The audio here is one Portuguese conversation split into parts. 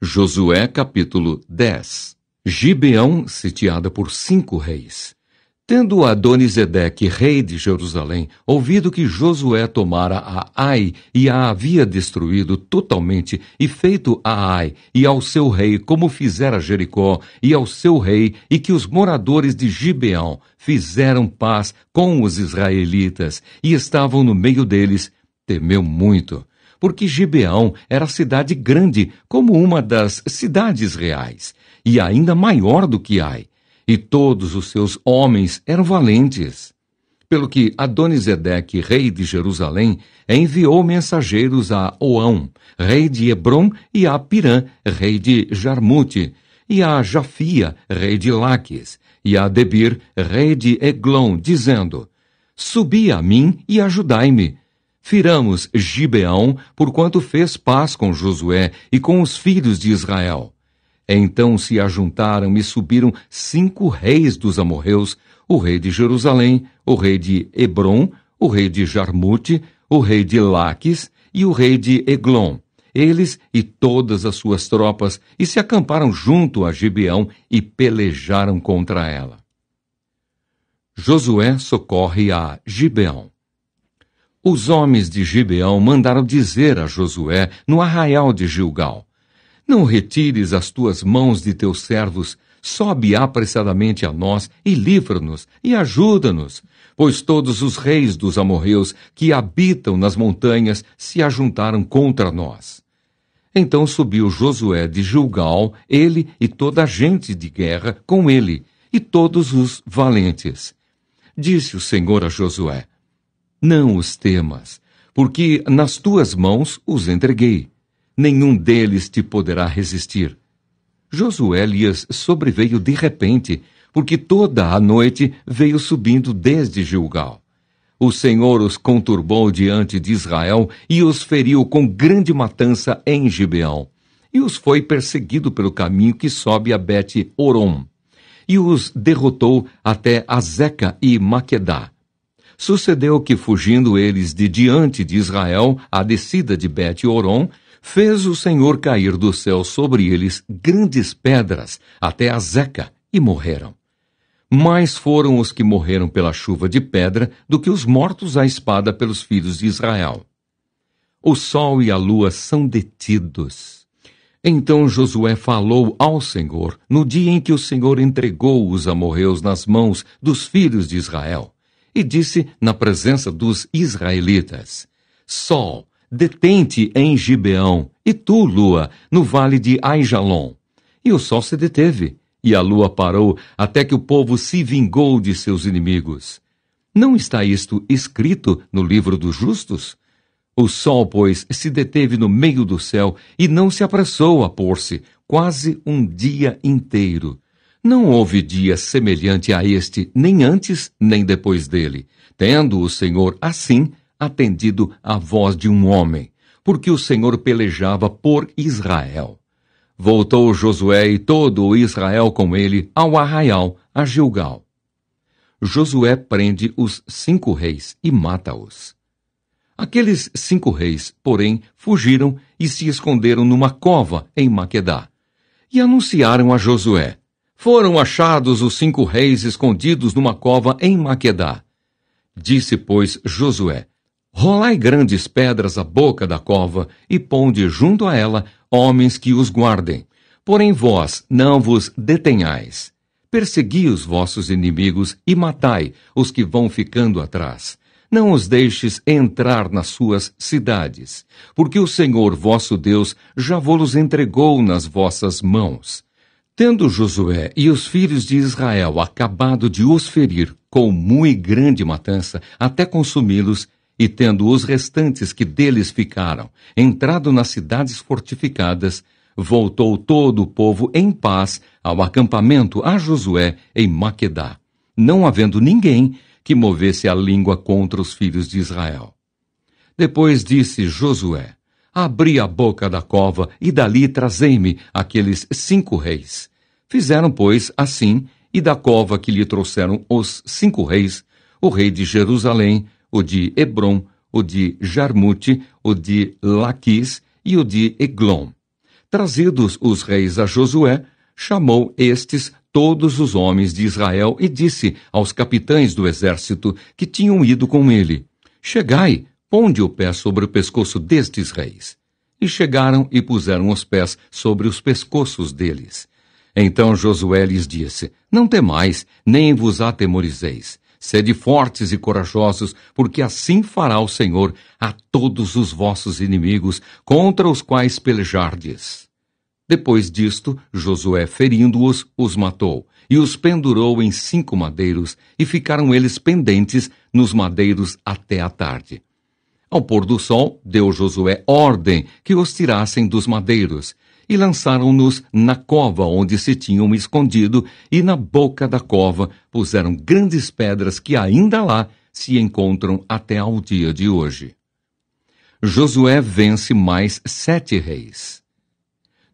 Josué capítulo 10. Gibeão sitiada por 5 reis. Tendo Adonisedeque, rei de Jerusalém, ouvido que Josué tomara a Ai e a havia destruído totalmente, e feito a Ai e ao seu rei como fizera Jericó e ao seu rei, e que os moradores de Gibeão fizeram paz com os israelitas e estavam no meio deles, temeu muito, porque Gibeão era cidade grande, como uma das cidades reais, e ainda maior do que Ai. E todos os seus homens eram valentes. Pelo que Adonisedeque, rei de Jerusalém, enviou mensageiros a Oão, rei de Hebrom, e a Pirã, rei de Jarmute, e a Jafia, rei de Laques, e a Debir, rei de Eglon, dizendo: Subi a mim e ajudai-me. Firamos Gibeão, porquanto fez paz com Josué e com os filhos de Israel. Então se ajuntaram e subiram 5 reis dos amorreus, o rei de Jerusalém, o rei de Hebrom, o rei de Jarmute, o rei de Laques e o rei de Eglon, eles e todas as suas tropas, e se acamparam junto a Gibeão e pelejaram contra ela. Josué socorre a Gibeão. Os homens de Gibeão mandaram dizer a Josué no arraial de Gilgal: Não retires as tuas mãos de teus servos, sobe apressadamente a nós e livra-nos e ajuda-nos, pois todos os reis dos amorreus que habitam nas montanhas se ajuntaram contra nós. Então subiu Josué de Gilgal, ele e toda a gente de guerra com ele, e todos os valentes. Disse o Senhor a Josué: Não os temas, porque nas tuas mãos os entreguei. Nenhum deles te poderá resistir. Josué lhes sobreveio de repente, porque toda a noite veio subindo desde Gilgal. O Senhor os conturbou diante de Israel e os feriu com grande matança em Gibeão, e os foi perseguido pelo caminho que sobe a Bet-Orom, e os derrotou até Azeca e Maquedá. Sucedeu que, fugindo eles de diante de Israel, a descida de Bet-Orom, fez o Senhor cair do céu sobre eles grandes pedras, até Azeca, e morreram. Mais foram os que morreram pela chuva de pedra do que os mortos à espada pelos filhos de Israel. O sol e a lua são detidos. Então Josué falou ao Senhor no dia em que o Senhor entregou os amorreus nas mãos dos filhos de Israel, e disse na presença dos israelitas: Sol, detente em Gibeão, e tu, lua, no vale de Aijalon. E o sol se deteve, e a lua parou, até que o povo se vingou de seus inimigos. Não está isto escrito no livro dos justos? O sol, pois, se deteve no meio do céu, e não se apressou a pôr-se, quase um dia inteiro. Não houve dia semelhante a este, nem antes, nem depois dele, tendo o Senhor, assim, atendido à voz de um homem, porque o Senhor pelejava por Israel. Voltou Josué e todo o Israel com ele ao arraial, a Gilgal. Josué prende os 5 reis e mata-os. Aqueles 5 reis, porém, fugiram e se esconderam numa cova em Maquedá. E anunciaram a Josué: Foram achados os 5 reis escondidos numa cova em Maquedá. Disse, pois, Josué: Rolai grandes pedras à boca da cova, e ponde junto a ela homens que os guardem. Porém vós não vos detenhais. Persegui os vossos inimigos e matai os que vão ficando atrás. Não os deixes entrar nas suas cidades, porque o Senhor vosso Deus já vos entregou nas vossas mãos. Tendo Josué e os filhos de Israel acabado de os ferir com muito grande matança, até consumi-los, e tendo os restantes que deles ficaram entrado nas cidades fortificadas, voltou todo o povo em paz ao acampamento a Josué em Maquedá, não havendo ninguém que movesse a língua contra os filhos de Israel. Depois disse Josué: Abri a boca da cova, e dali trazei-me aqueles 5 reis. Fizeram, pois, assim, e da cova que lhe trouxeram os 5 reis, o rei de Jerusalém, o de Hebrom, o de Jarmute, o de Laquis e o de Eglon. Trazidos os reis a Josué, chamou estes todos os homens de Israel e disse aos capitães do exército que tinham ido com ele: Chegai, ponde o pé sobre o pescoço destes reis. E chegaram e puseram os pés sobre os pescoços deles. Então Josué lhes disse: Não temais, nem vos atemorizeis. Sede fortes e corajosos, porque assim fará o Senhor a todos os vossos inimigos, contra os quais pelejardes. Depois disto, Josué, ferindo-os, os matou, e os pendurou em 5 madeiros, e ficaram eles pendentes nos madeiros até a tarde. Ao pôr do sol, deu Josué ordem que os tirassem dos madeiros, e lançaram-nos na cova onde se tinham escondido, e na boca da cova puseram grandes pedras que ainda lá se encontram até ao dia de hoje. Josué vence mais 7 reis.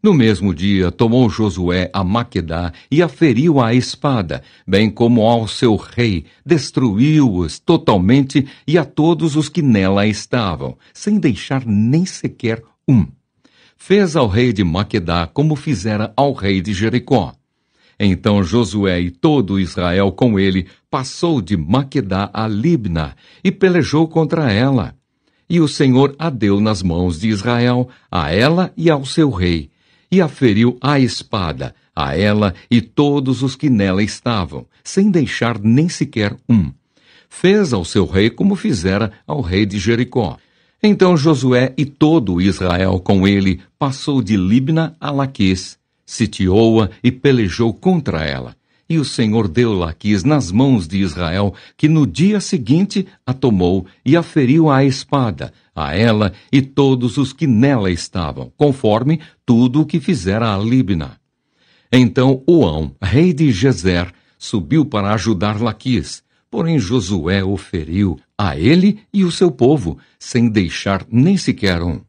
No mesmo dia, tomou Josué a Maquedá e a feriu à espada, bem como ao seu rei, destruiu-os totalmente e a todos os que nela estavam, sem deixar nem sequer um. Fez ao rei de Maquedá como fizera ao rei de Jericó. Então Josué e todo Israel com ele passou de Maquedá a Libna e pelejou contra ela. E o Senhor a deu nas mãos de Israel, a ela e ao seu rei, e a feriu à espada, a ela e todos os que nela estavam, sem deixar nem sequer um. Fez ao seu rei como fizera ao rei de Jericó. Então Josué e todo Israel com ele passou de Libna a Laquis, sitiou-a e pelejou contra ela. E o Senhor deu Laquis nas mãos de Israel, que no dia seguinte a tomou e a feriu à espada, a ela e todos os que nela estavam, conforme tudo o que fizera a Libna. Então Oão, rei de Gezer, subiu para ajudar Laquis, porém Josué o feriu, a ele e o seu povo, sem deixar nem sequer um.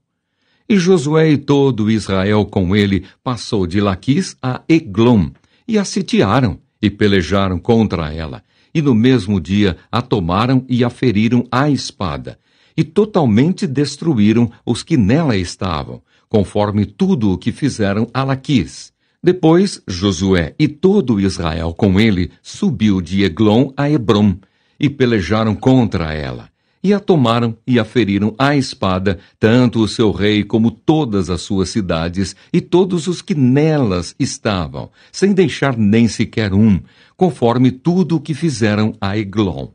E Josué e todo Israel com ele passou de Laquis a Eglon, e a sitiaram, e pelejaram contra ela, e no mesmo dia a tomaram e a feriram à espada, e totalmente destruíram os que nela estavam, conforme tudo o que fizeram a Laquis. Depois Josué e todo Israel com ele subiu de Eglon a Hebrom, e pelejaram contra ela, e a tomaram e a feriram à espada, tanto o seu rei como todas as suas cidades e todos os que nelas estavam, sem deixar nem sequer um, conforme tudo o que fizeram a Eglon.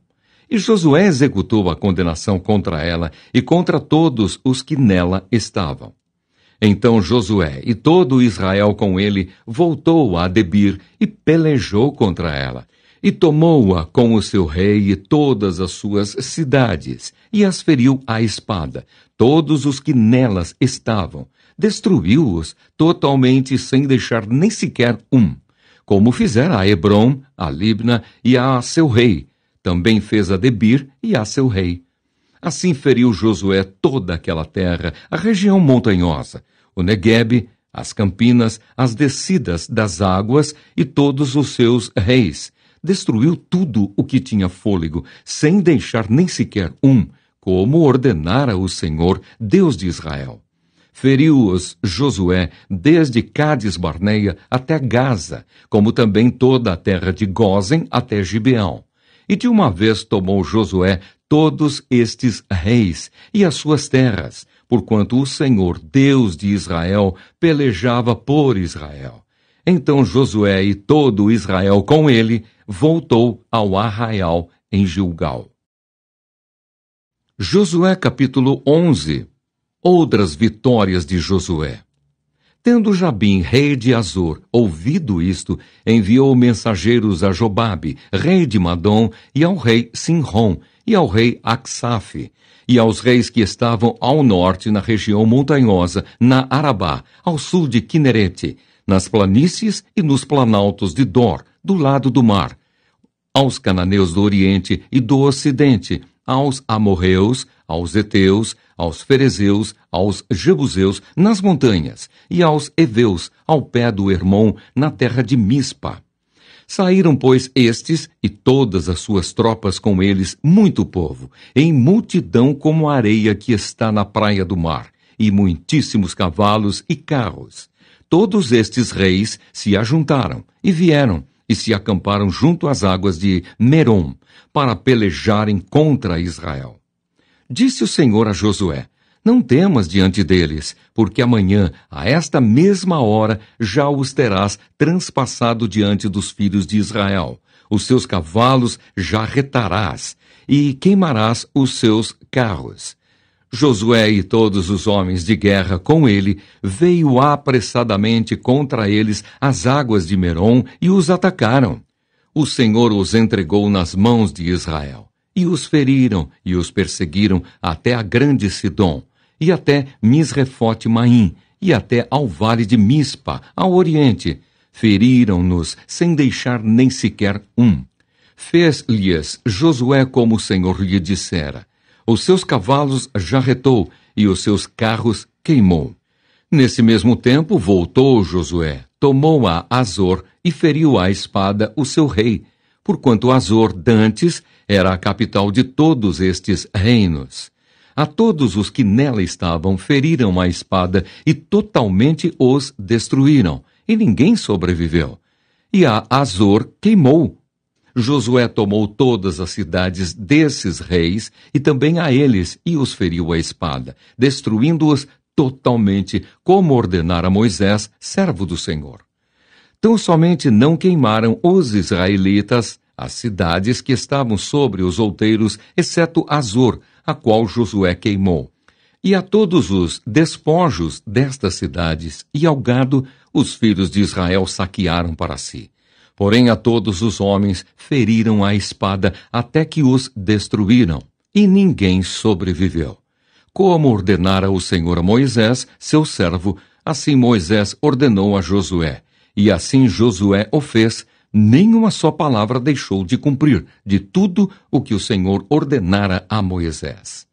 E Josué executou a condenação contra ela e contra todos os que nela estavam. Então Josué e todo Israel com ele voltou a Debir e pelejou contra ela. E tomou-a com o seu rei e todas as suas cidades, e as feriu à espada, todos os que nelas estavam. Destruiu-os totalmente sem deixar nem sequer um, como fizera a Hebrom, a Libna e a seu rei. Também fez a Debir e a seu rei. Assim feriu Josué toda aquela terra, a região montanhosa, o Neguebe, as campinas, as descidas das águas e todos os seus reis. Destruiu tudo o que tinha fôlego, sem deixar nem sequer um, como ordenara o Senhor, Deus de Israel. Feriu-os Josué desde Cádiz-Barneia até Gaza, como também toda a terra de Gósen até Gibeão. E de uma vez tomou Josué todos estes reis e as suas terras, porquanto o Senhor, Deus de Israel, pelejava por Israel. Então Josué e todo Israel com ele voltou ao arraial em Gilgal. Josué capítulo 11. Outras vitórias de Josué. Tendo Jabim, rei de Azor, ouvido isto, enviou mensageiros a Jobabe, rei de Madom, e ao rei Sinrom, e ao rei Aksaf, e aos reis que estavam ao norte na região montanhosa, na Arabá, ao sul de Quinerete, nas planícies e nos planaltos de Dor, do lado do mar, aos cananeus do oriente e do ocidente, aos amorreus, aos heteus, aos ferezeus, aos jebuseus, nas montanhas, e aos heveus, ao pé do Hermon, na terra de Mispa. Saíram, pois, estes e todas as suas tropas com eles, muito povo, em multidão como a areia que está na praia do mar, e muitíssimos cavalos e carros. todos estes reis se ajuntaram e vieram e se acamparam junto às águas de Merom, para pelejarem contra Israel. Disse o Senhor a Josué: não temas diante deles, porque amanhã, a esta mesma hora, já os terás transpassado diante dos filhos de Israel. Os seus cavalos já retarás, e queimarás os seus carros. Josué e todos os homens de guerra com ele veio apressadamente contra eles às águas de Merom e os atacaram. O Senhor os entregou nas mãos de Israel, e os feriram e os perseguiram até a grande Sidom, e até Misrefote-Maim, e até ao vale de Mispa, ao oriente. Feriram-nos sem deixar nem sequer um. Fez-lhes Josué como o Senhor lhe dissera. Os seus cavalos jarretou, e os seus carros queimou. Nesse mesmo tempo voltou Josué, tomou a Azor e feriu à espada o seu rei, porquanto Azor dantes era a capital de todos estes reinos. A todos os que nela estavam feriram a espada e totalmente os destruíram, e ninguém sobreviveu. E a Azor queimou. Josué tomou todas as cidades desses reis e também a eles e os feriu à espada, destruindo-os totalmente, como ordenara Moisés, servo do Senhor. Tão somente não queimaram os israelitas as cidades que estavam sobre os outeiros, exceto Azor, a qual Josué queimou. E a todos os despojos destas cidades e ao gado, os filhos de Israel saquearam para si. Porém a todos os homens feriram a espada até que os destruíram, e ninguém sobreviveu. Como ordenara o Senhor a Moisés, seu servo, assim Moisés ordenou a Josué, e assim Josué o fez, nenhuma só palavra deixou de cumprir de tudo o que o Senhor ordenara a Moisés.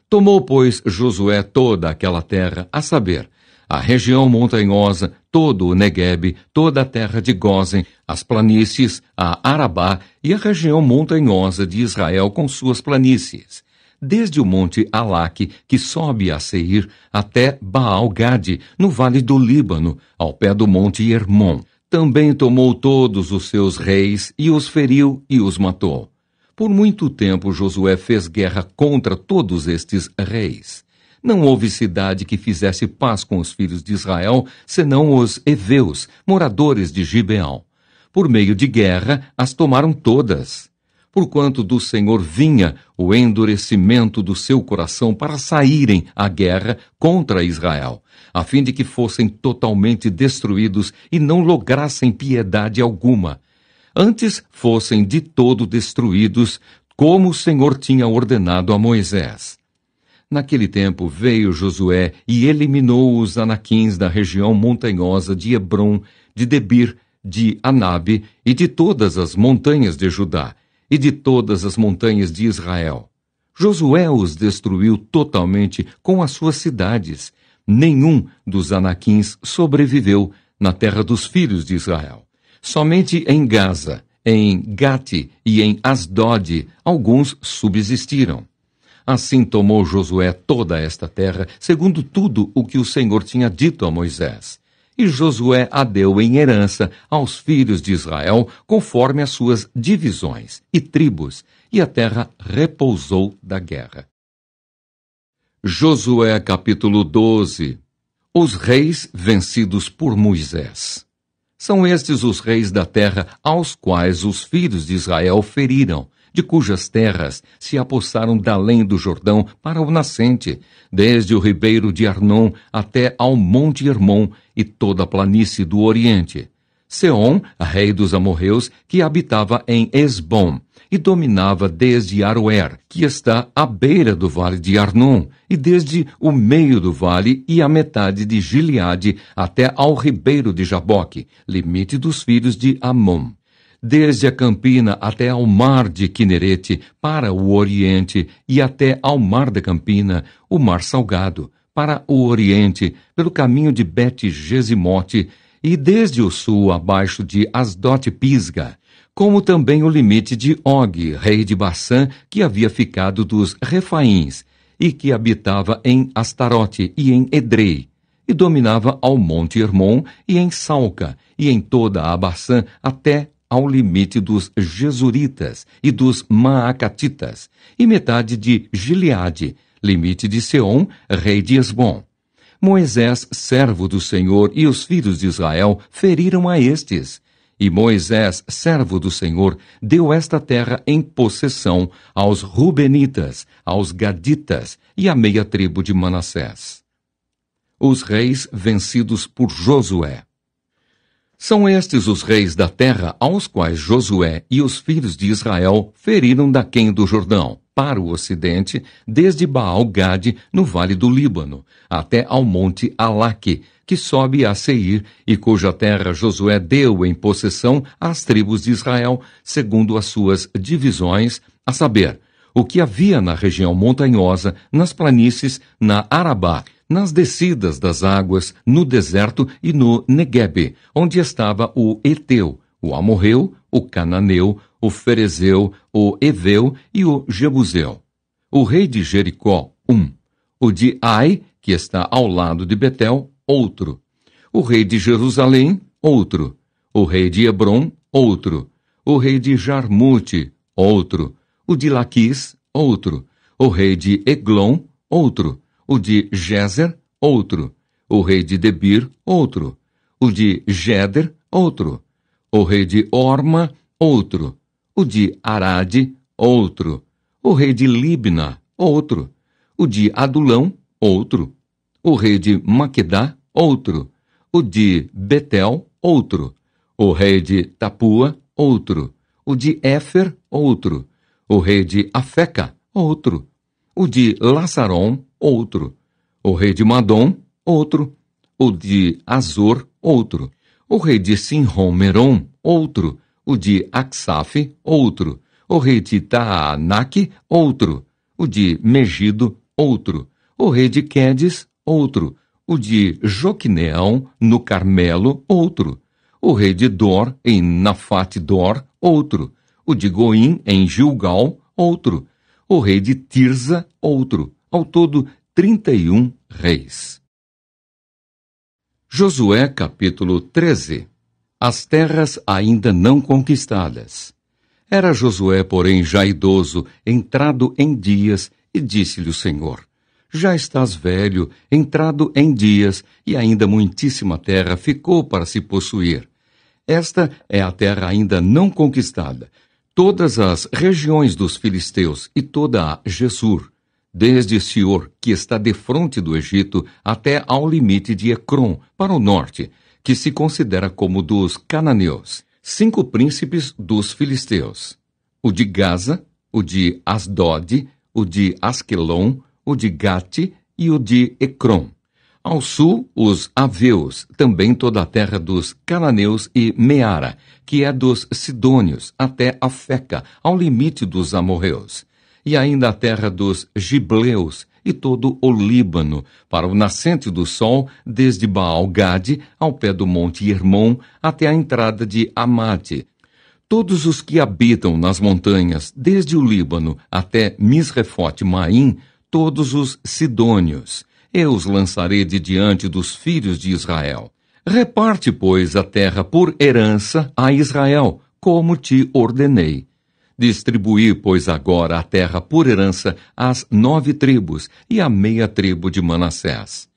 Tomou, pois, Josué toda aquela terra, a saber, a região montanhosa, todo o Neguebe, toda a terra de Gósen, as planícies, a Arabá e a região montanhosa de Israel com suas planícies, desde o monte Alaque, que sobe a Seir, até Baal-Gade, no vale do Líbano, ao pé do monte Hermon. Também tomou todos os seus reis e os feriu e os matou. Por muito tempo Josué fez guerra contra todos estes reis. Não houve cidade que fizesse paz com os filhos de Israel, senão os heveus, moradores de Gibeão. Por meio de guerra, as tomaram todas. Porquanto do Senhor vinha o endurecimento do seu coração para saírem à guerra contra Israel, a fim de que fossem totalmente destruídos e não lograssem piedade alguma. Antes fossem de todo destruídos, como o Senhor tinha ordenado a Moisés. Naquele tempo veio Josué e eliminou os anaquins da região montanhosa de Hebrom, de Debir, de Anabe e de todas as montanhas de Judá, e de todas as montanhas de Israel. Josué os destruiu totalmente com as suas cidades. Nenhum dos anaquins sobreviveu na terra dos filhos de Israel. Somente em Gaza, em Gate e em Asdod, alguns subsistiram. Assim tomou Josué toda esta terra, segundo tudo o que o Senhor tinha dito a Moisés. E Josué a deu em herança aos filhos de Israel, conforme as suas divisões e tribos, e a terra repousou da guerra. Josué capítulo 12. Os reis vencidos por Moisés. São estes os reis da terra aos quais os filhos de Israel feriram, de cujas terras se apossaram da além do Jordão para o nascente, desde o ribeiro de Arnon até ao monte Hermon e toda a planície do oriente. Seom, rei dos amorreus, que habitava em Esbom, e dominava desde Aroer, que está à beira do vale de Arnon, e desde o meio do vale e a metade de Gileade até ao ribeiro de Jaboque, limite dos filhos de Amon. Desde a campina até ao mar de Quinerete, para o oriente, e até ao mar da campina, o mar salgado, para o oriente, pelo caminho de Bet-Gesimote, e desde o sul abaixo de Asdote-Pisga, como também o limite de Og, rei de Bassã, que havia ficado dos Refaíns, e que habitava em Astarote e em Edrei, e dominava ao monte Hermon e em Salca, e em toda a Baçã até ao limite dos Gesuritas e dos Maacatitas, e metade de Gileade, limite de Seom, rei de Esbom. Moisés, servo do Senhor, e os filhos de Israel feriram a estes. E Moisés, servo do Senhor, deu esta terra em possessão aos Rubenitas, aos Gaditas e à meia tribo de Manassés. Os reis vencidos por Josué. São estes os reis da terra aos quais Josué e os filhos de Israel feriram daquém do Jordão, para o ocidente, desde Baal-Gade, no vale do Líbano, até ao monte Alaque, que sobe a Seir, e cuja terra Josué deu em possessão às tribos de Israel, segundo as suas divisões, a saber, o que havia na região montanhosa, nas planícies, na Arabá, nas descidas das águas, no deserto e no Neguebe, onde estava o Eteu, o Amorreu, o Cananeu, o Ferezeu, o Eveu e o Jebuseu. O rei de Jericó, o de Ai, que está ao lado de Betel, outro. O rei de Jerusalém, outro. O rei de Hebron, outro. O rei de Jarmute, outro. O de Laquis, outro. O rei de Eglon, outro. O de Gezer, outro. O rei de Debir, outro. O de Geder, outro. O rei de Orma, outro. O de Arade, outro. O rei de Libna, outro. O de Adulão, outro. O rei de Maquedá, outro. O de Betel, outro. O rei de Tapua, outro. O de Éfer, outro. O rei de Afeca, outro. O de Lassaron, outro. O rei de Madom, outro. O de Azor, outro. O rei de Sinrom-Merom, outro. O de Aksaf, outro. O rei de Taanaque, outro. O de Megido, outro. O rei de Quedes, outro. O de Joquineão, no Carmelo, outro. O rei de Dor, em Nafate-Dor, outro. O de Goim, em Gilgal, outro. O rei de Tirza, outro. Ao todo, 31 reis. Josué capítulo 13. As terras ainda não conquistadas. Era Josué, porém, já idoso, entrado em dias, e disse-lhe o Senhor: já estás velho, entrado em dias, e ainda muitíssima terra ficou para se possuir. Esta é a terra ainda não conquistada, todas as regiões dos filisteus e toda a Gesur, desde Sior, que está defronte do Egito, até ao limite de Ecrom, para o norte, que se considera como dos cananeus, 5 príncipes dos filisteus: o de Gaza, o de Asdod, o de Asquelon, o de Gate e o de Ecrom. Ao sul, os Aveus, também toda a terra dos cananeus e Meara, que é dos Sidônios, até Afeca, ao limite dos amorreus. E ainda a terra dos Gibleus e todo o Líbano, para o nascente do sol, desde Baal-Gade, ao pé do monte Hermon, até a entrada de Amate. Todos os que habitam nas montanhas, desde o Líbano até Misrefote-Maim, todos os sidônios. Eu os lançarei de diante dos filhos de Israel. Reparte, pois, a terra por herança a Israel, como te ordenei. Distribuí, pois, agora a terra por herança às 9 tribos e à meia tribo de Manassés.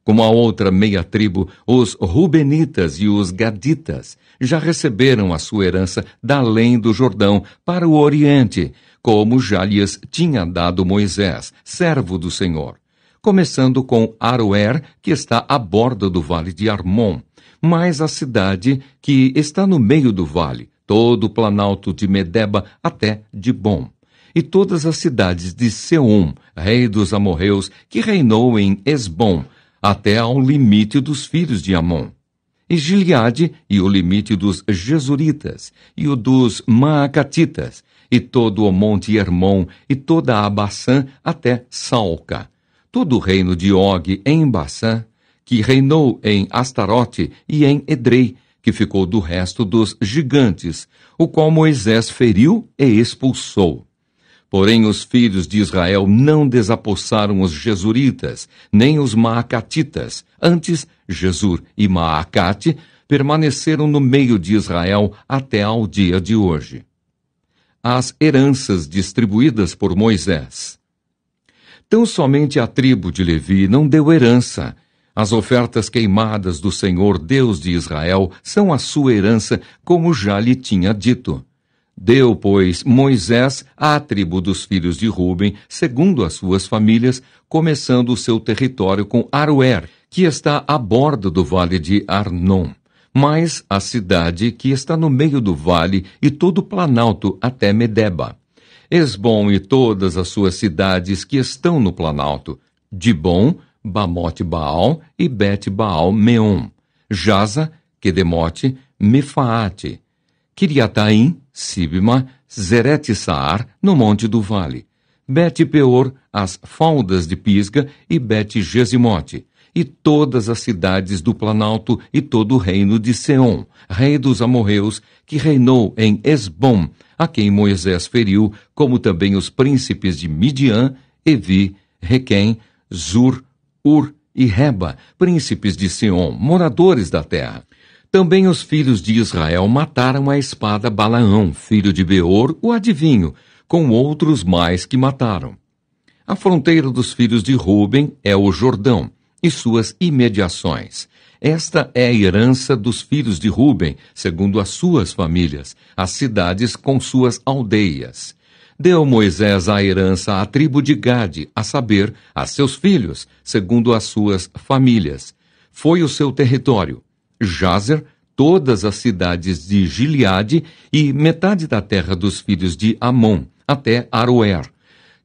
Como a outra meia tribo, os Rubenitas e os Gaditas já receberam a sua herança da além do Jordão, para o oriente, como já lhes tinha dado Moisés, servo do Senhor. Começando com Aroer, que está à borda do vale de Armon, mais a cidade que está no meio do vale, todo o planalto de Medeba até Dibom, e todas as cidades de Seom, rei dos amorreus, que reinou em Esbom, até ao limite dos filhos de Amon. E Gileade, e o limite dos Gesuritas, e o dos Maacatitas, e todo o monte Hermon, e toda a Baçã até Salca. Todo o reino de Og em Baçã, que reinou em Astarote e em Edrei, que ficou do resto dos gigantes, o qual Moisés feriu e expulsou. Porém os filhos de Israel não desapossaram os Jesuritas, nem os Maacatitas. Antes, Jesur e Maacate permaneceram no meio de Israel até ao dia de hoje. As heranças distribuídas por Moisés. Tão somente a tribo de Levi não deu herança. As ofertas queimadas do Senhor Deus de Israel são a sua herança, como já lhe tinha dito. Deu, pois, Moisés à tribo dos filhos de Ruben, segundo as suas famílias, começando o seu território com Aroer, que está à borda do vale de Arnon, mais a cidade que está no meio do vale e todo o planalto até Medeba. Esbom e todas as suas cidades que estão no planalto, Dibom, Bamote-Baal e Bet-Baal-Meon, Jaza, Quedemote, Mefaate, Kiriataim, Sibma, Zerete-Saar, no monte do vale, Bet-Peor, as faldas de Pisga e Bet-Gesimote, e todas as cidades do planalto e todo o reino de Seom, rei dos amorreus, que reinou em Esbom, a quem Moisés feriu, como também os príncipes de Midian, Evi, Requém, Zur, Ur e Reba, príncipes de Seom, moradores da terra. Também os filhos de Israel mataram à espada Balaão, filho de Beor, o adivinho, com outros mais que mataram. A fronteira dos filhos de Ruben é o Jordão e suas imediações. Esta é a herança dos filhos de Ruben, segundo as suas famílias, as cidades com suas aldeias. Deu Moisés a herança à tribo de Gade, a saber, a seus filhos, segundo as suas famílias. Foi o seu território. Jazer, todas as cidades de Gileade e metade da terra dos filhos de Amon, até Aroer,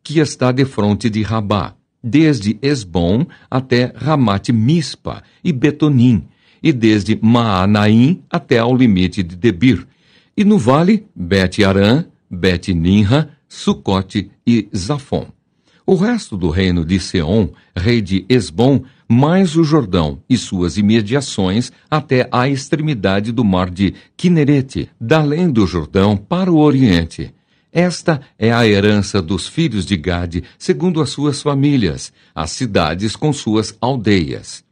que está defronte de Rabá, desde Esbom até Ramate-Mispa e Betonim, e desde Maanaim até ao limite de Debir, e no vale, Bet-Arã, Bet-Ninra, Sucote e Zafon. O resto do reino de Seom, rei de Esbom, mais o Jordão e suas imediações até a extremidade do mar de Quinerete, da além do Jordão para o oriente. Esta é a herança dos filhos de Gade, segundo as suas famílias, as cidades com suas aldeias.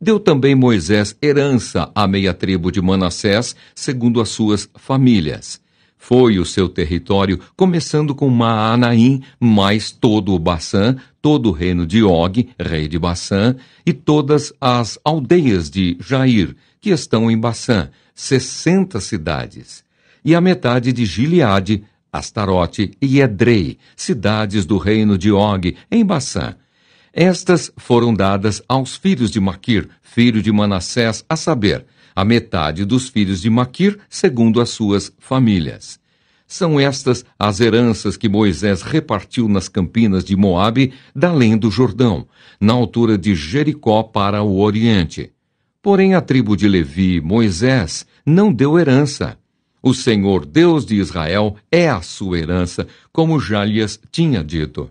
Deu também Moisés herança à meia tribo de Manassés, segundo as suas famílias. Foi o seu território, começando com Maanaim, mais todo o Baçã, todo o reino de Og, rei de Baçã, e todas as aldeias de Jair, que estão em Baçã, 60 cidades. E a metade de Gileade, Astarote e Edrei, cidades do reino de Og, em Baçã. Estas foram dadas aos filhos de Maquir, filho de Manassés, a saber, a metade dos filhos de Maquir, segundo as suas famílias. São estas as heranças que Moisés repartiu nas campinas de Moabe, da além do Jordão, na altura de Jericó para o oriente. Porém a tribo de Levi, Moisés, não deu herança. O Senhor Deus de Israel é a sua herança, como já lhes tinha dito.